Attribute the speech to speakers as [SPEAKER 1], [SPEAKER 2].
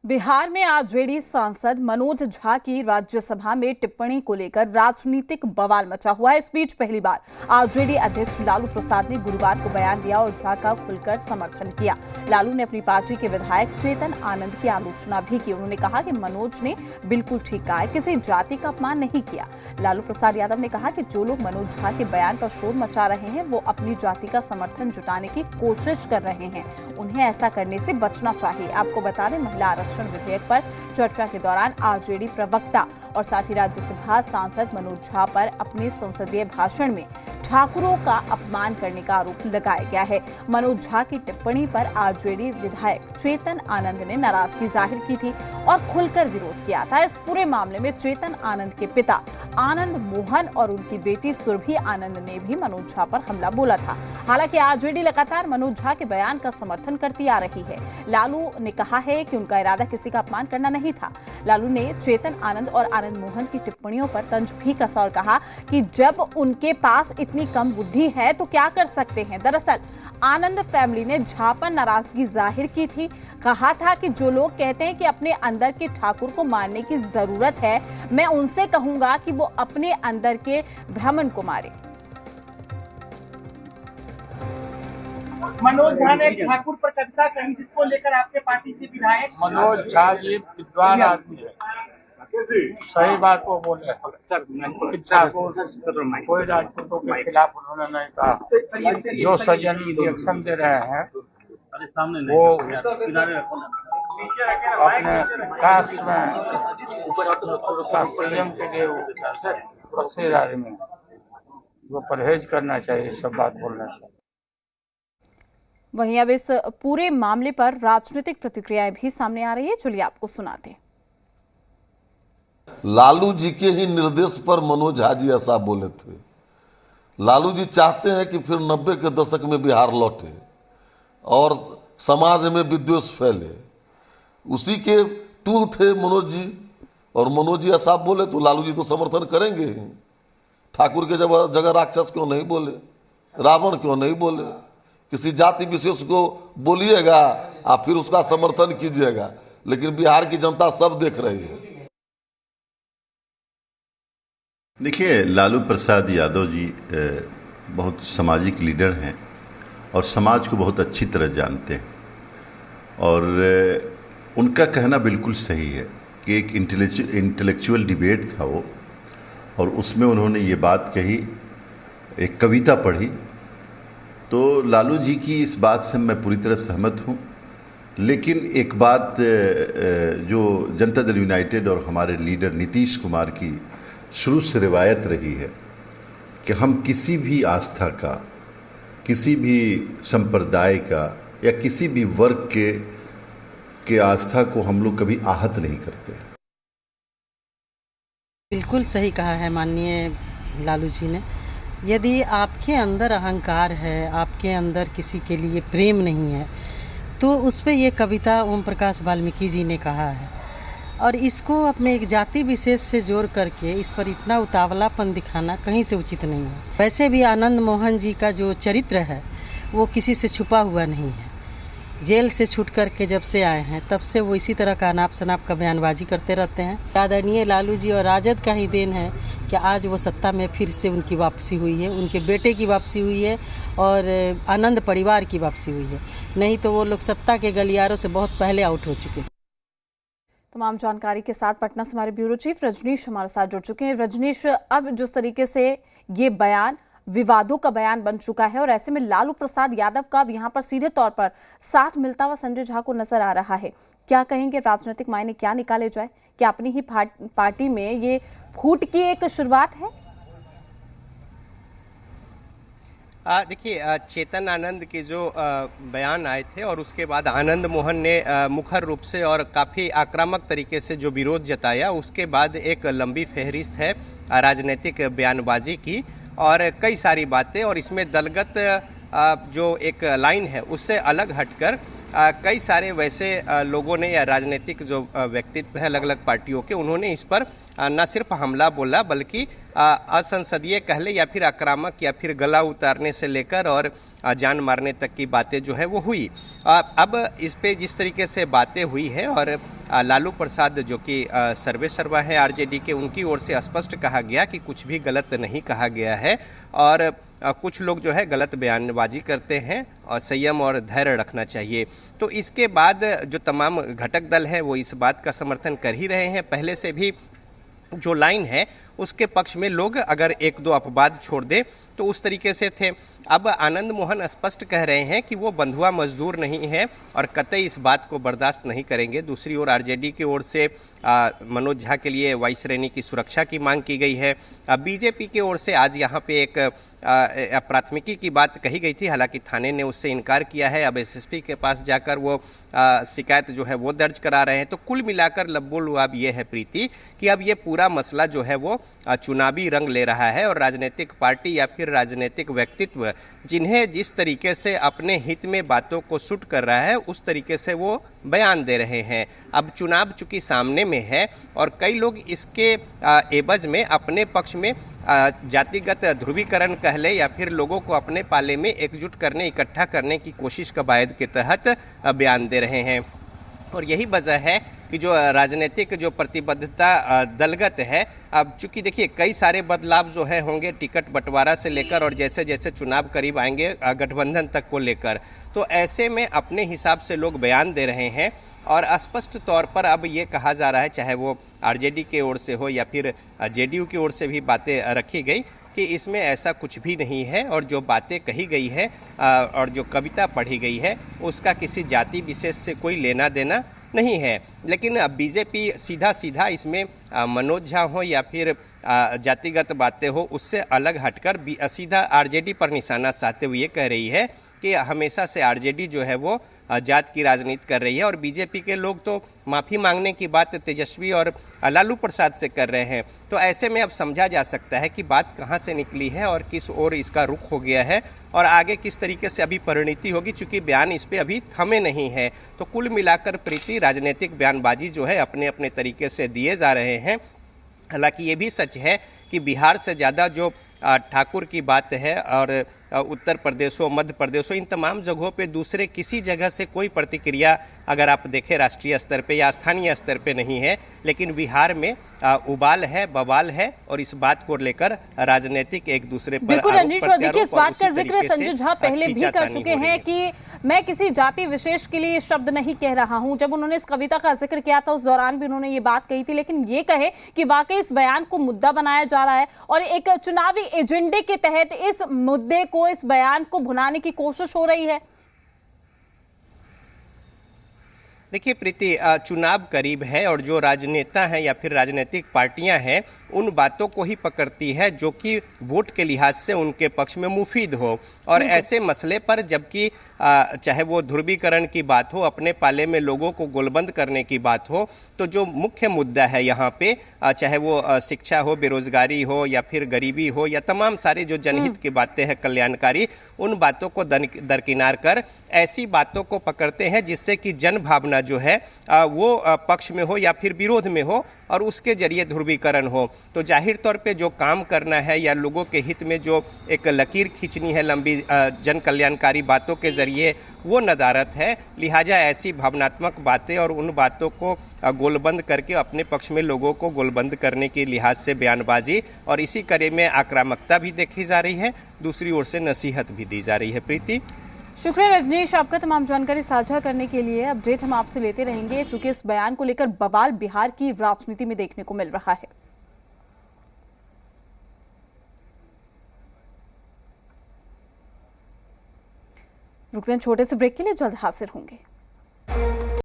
[SPEAKER 1] बिहार में आरजेडी सांसद मनोज झा की राज्यसभा में टिप्पणी को लेकर राजनीतिक बवाल मचा हुआ है। इस बीच पहली बार आरजेडी अध्यक्ष लालू प्रसाद ने गुरुवार को बयान दिया और झा का खुलकर समर्थन किया। लालू ने अपनी पार्टी के विधायक चेतन आनंद की आलोचना भी की। उन्होंने कहा कि मनोज ने बिल्कुल ठीक कहा है, किसी जाति का अपमान नहीं किया। लालू प्रसाद यादव ने कहा कि जो लोग मनोज झा के बयान पर शोर मचा रहे हैं वो अपनी जाति का समर्थन जुटाने की कोशिश कर रहे हैं, उन्हें ऐसा करने से बचना चाहिए। आपको बता दें, महिला आरक्षण विधेयक पर चर्चा के दौरान आरजेडी प्रवक्ता और साथ ही राज्यसभा सांसद मनोज झा पर अपने संसदीय भाषण में ठाकुरों का अपमान करने का आरोप लगाया गया है। मनोज झा की टिप्पणी पर आरजेडी विधायक चेतन आनंद ने नाराजगी जाहिर की थी और खुलकर विरोध किया था। इस पूरे मामले में चेतन आनंद के पिता आनंद मोहन और उनकी बेटी सुरभि आनंद ने भी मनोज झा पर हमला बोला था। हालांकि आरजेडी लगातार मनोज झा के बयान का समर्थन करती आ रही है। लालू ने कहा है कि उनका इरादा किसी का अपमान करना नहीं था। लालू ने चेतन आनंद और आनंद मोहन की टिप्पणियों पर तंज भी कसा और कहा कि जब उनके पास इतनी कम बुद्धि है तो क्या कर सकते हैं। दरअसल आनंद फैमिली ने झा पर नाराजगी जाहिर की थी। कहा था कि जो लोग कहते हैं कि अपने अंदर के ठाकुर को मारने की जरूरत है, मैं उनसे कहूंगा कि वो अपने अंदर के ब्राह्मण को मारे।
[SPEAKER 2] मनोज झा ने ठाकुर पर कविता कही, जिसको लेकर आपके पार्टी से विधायक
[SPEAKER 3] मनोज झा जी विद्वान आदमी है, सही बात वो बोले। कोई राजपूतों के खिलाफ उन्होंने नहीं कहा। जो सज्जन रिएक्शन दे रहे हैं वो अपने कास्ट में प्रेम के लिए बख्शेदारी में वो परहेज करना चाहिए, सब बात बोलने से।
[SPEAKER 1] वहीं अब इस पूरे मामले पर राजनीतिक प्रतिक्रियाएं भी सामने आ रही है। चलिए आपको सुनाते हैं।
[SPEAKER 4] लालू जी के ही निर्देश पर मनोज झा जी ऐसा बोले थे। लालू जी चाहते हैं कि फिर 90 के दशक में बिहार लौटे और समाज में विद्वेष फैले। उसी के टूल थे मनोज जी, और मनोज जी ऐसा बोले तो लालू जी तो समर्थन करेंगे। ठाकुर के जगह राक्षस क्यों नहीं बोले, रावण क्यों नहीं बोले। किसी जाति विशेष को बोलिएगा आप फिर उसका समर्थन कीजिएगा, लेकिन बिहार की जनता सब देख रही है।
[SPEAKER 5] देखिए, लालू प्रसाद यादव जी बहुत सामाजिक लीडर हैं और समाज को बहुत अच्छी तरह जानते हैं, और उनका कहना बिल्कुल सही है कि एक इंटेलेक्चुअल डिबेट था वो, और उसमें उन्होंने ये बात कही, एक कविता पढ़ी। तो लालू जी की इस बात से मैं पूरी तरह सहमत हूँ, लेकिन एक बात जो जनता दल यूनाइटेड और हमारे लीडर नीतीश कुमार की शुरू से रिवायत रही है कि हम किसी भी आस्था का, किसी भी संप्रदाय का या किसी भी वर्ग के आस्था को हम लोग कभी आहत नहीं करते।
[SPEAKER 6] बिल्कुल सही कहा है माननीय लालू जी ने। यदि आपके अंदर अहंकार है, आपके अंदर किसी के लिए प्रेम नहीं है, तो उस पर ये कविता ओम प्रकाश वाल्मीकि जी ने कहा है, और इसको अपने एक जाति विशेष से जोड़ करके इस पर इतना उतावलापन दिखाना कहीं से उचित नहीं है। वैसे भी आनंद मोहन जी का जो चरित्र है वो किसी से छुपा हुआ नहीं है। जेल से छूट करके जब से आए हैं तब से वो इसी तरह का अनाप शनाप का बयानबाजी करते रहते हैं। आदरणीय लालू जी और राजद का ही देन है कि आज वो सत्ता में फिर से उनकी वापसी हुई है, उनके बेटे की वापसी हुई है और आनंद परिवार की वापसी हुई है। नहीं तो वो लोग सत्ता के गलियारों से बहुत पहले आउट हो चुके हैं।
[SPEAKER 1] तमाम जानकारी के साथ पटना से हमारे ब्यूरो चीफ रजनीश हमारे साथ जुड़ चुके हैं। रजनीश, अब जिस तरीके से ये बयान विवादों का बयान बन चुका है और ऐसे में लालू प्रसाद यादव का अब यहाँ पर सीधे तौर पर साथ मिलता हुआ संजय झा को नजर आ रहा है, क्या कहेंगे? राजनीतिक मायने क्या निकाले जाए? क्या अपनी ही पार्टी में ये फूट की एक शुरुआत है?
[SPEAKER 7] देखिए, चेतन आनंद के जो बयान आए थे और उसके बाद आनंद मोहन ने मुखर रूप से और काफ़ी आक्रामक तरीके से जो विरोध जताया, उसके बाद एक लंबी फहरिस्त है राजनीतिक बयानबाजी की और कई सारी बातें, और इसमें दलगत जो एक लाइन है उससे अलग हटकर कई सारे वैसे लोगों ने या राजनीतिक जो व्यक्तित्व है अलग अलग पार्टियों के, उन्होंने इस पर न सिर्फ हमला बोला बल्कि असंसदीय कह ले या फिर आक्रामक या फिर गला उतारने से लेकर और जान मारने तक की बातें जो है वो हुई। अब इस पे जिस तरीके से बातें हुई है और लालू प्रसाद जो कि सर्वे सर्वा है आरजेडी के, उनकी ओर से स्पष्ट कहा गया कि कुछ भी गलत नहीं कहा गया है और कुछ लोग जो है गलत बयानबाजी करते हैं और संयम और धैर्य रखना चाहिए। तो इसके बाद जो तमाम घटक दल हैं वो इस बात का समर्थन कर ही रहे हैं। पहले से भी जो लाइन है उसके पक्ष में लोग अगर एक दो अपवाद छोड़ दे तो उस तरीके से थे। अब आनंद मोहन स्पष्ट कह रहे हैं कि वो बंधुआ मजदूर नहीं है और कतई इस बात को बर्दाश्त नहीं करेंगे। दूसरी ओर आरजेडी की ओर से मनोज झा के लिए वायु श्रेणी की सुरक्षा की मांग की गई है। बीजेपी की ओर से आज यहाँ पे एक प्राथमिकी की बात कही गई थी, हालांकि थाने ने उससे इनकार किया है। अब एसएसपी के पास जाकर वो शिकायत जो है वो दर्ज करा रहे हैं। तो कुल मिलाकर लब्बो-लुआब ये है प्रीति कि अब ये पूरा मसला जो है वो चुनावी रंग ले रहा है और राजनीतिक पार्टी या फिर राजनीतिक व्यक्तित्व जिन्हें जिस तरीके से अपने हित में बातों को सूट कर रहा है उस तरीके से वो बयान दे रहे हैं। अब चुनाव चूंकि सामने में है और कई लोग इसके एवज में अपने पक्ष में जातिगत ध्रुवीकरण कह ले या फिर लोगों को अपने पाले में एकजुट करने, इकट्ठा करने की कोशिश कवायद के तहत बयान दे रहे हैं। और यही वजह है कि जो राजनीतिक जो प्रतिबद्धता दलगत है, अब चूंकि देखिए कई सारे बदलाव जो है होंगे टिकट बंटवारा से लेकर और जैसे जैसे चुनाव करीब आएंगे गठबंधन तक को लेकर, तो ऐसे में अपने हिसाब से लोग बयान दे रहे हैं और स्पष्ट तौर पर अब ये कहा जा रहा है, चाहे वो आरजेडी की ओर से हो या फिर जेडीयू की ओर से भी बातें रखी गई कि इसमें ऐसा कुछ भी नहीं है और जो बातें कही गई है और जो कविता पढ़ी गई है उसका किसी जाति विशेष से कोई लेना देना नहीं है। लेकिन बीजेपी सीधा सीधा इसमें मनोज झा हो या फिर जातिगत बातें हो उससे अलग हटकर सीधा आरजेडी पर निशाना साधते हुए कह रही है कि हमेशा से आरजेडी जो है वो जात की राजनीति कर रही है और बीजेपी के लोग तो माफ़ी मांगने की बात तेजस्वी और लालू प्रसाद से कर रहे हैं। तो ऐसे में अब समझा जा सकता है कि बात कहाँ से निकली है और किस ओर इसका रुख हो गया है और आगे किस तरीके से अभी परिणति होगी, चूंकि बयान इस पे अभी थमे नहीं है। तो कुल मिलाकर प्रीति राजनीतिक बयानबाजी जो है अपने अपने तरीके से दिए जा रहे हैं। हालांकि ये भी सच है कि बिहार से ज़्यादा जो ठाकुर की बात है और उत्तर प्रदेश हो, मध्य प्रदेश हो, इन तमाम जगहों पे दूसरे किसी जगह से कोई प्रतिक्रिया अगर आप देखें राष्ट्रीय स्तर पे या स्थानीय स्तर पे नहीं है। लेकिन बिहार में उबाल है, बवाल है और इस बात को लेकर राजनीतिक एक दूसरे पर
[SPEAKER 1] बिल्कुल रंजीश, और देखिए इस बात का जिक्र संजय झा पहले भी कर चुके हैं कि मैं किसी जाति विशेष के लिए शब्द नहीं कह रहा हूं। जब उन्होंने इस कविता का जिक्र किया था उस दौरान भी उन्होंने ये बात कही थी, लेकिन ये कहे कि वाकई इस बयान को मुद्दा बनाया जा रहा है और एक चुनावी एजेंडे के तहत इस मुद्दे को, इस बयान को भुनाने की कोशिश हो रही है।
[SPEAKER 7] देखिए प्रीति, चुनाव करीब है और जो राजनेता हैं या फिर राजनीतिक पार्टियां हैं उन बातों को ही पकड़ती है जो कि वोट के लिहाज से उनके पक्ष में मुफीद हो। और ऐसे मसले पर जबकि चाहे वो ध्रुवीकरण की बात हो, अपने पाले में लोगों को गोलबंद करने की बात हो, तो जो मुख्य मुद्दा है यहाँ पे, चाहे वो शिक्षा हो, बेरोजगारी हो या फिर गरीबी हो या तमाम सारी जो जनहित की बातें हैं कल्याणकारी, उन बातों को दरकिनार कर ऐसी बातों को पकड़ते हैं जिससे कि जन भावना जो है वो पक्ष में हो या फिर विरोध में हो और उसके जरिए ध्रुवीकरण हो। तो जाहिर तौर पे जो काम करना है या लोगों के हित में जो एक लकीर खींचनी है लंबी जन कल्याणकारी बातों के जरिए, वो नदारत है। लिहाजा ऐसी भावनात्मक बातें और उन बातों को गोलबंद करके अपने पक्ष में लोगों को गोलबंद करने के लिहाज से बयानबाजी और इसी कड़ी में आक्रामकता भी देखी जा रही है, दूसरी ओर से नसीहत भी दी जा रही है। प्रीति,
[SPEAKER 1] शुक्रिया रजनीश आपका तमाम जानकारी साझा करने के लिए। अपडेट हम आपसे लेते रहेंगे चूंकि इस बयान को लेकर बवाल बिहार की राजनीति में देखने को मिल रहा है। रुकते हैं छोटे से ब्रेक के लिए, जल्द हाजिर होंगे।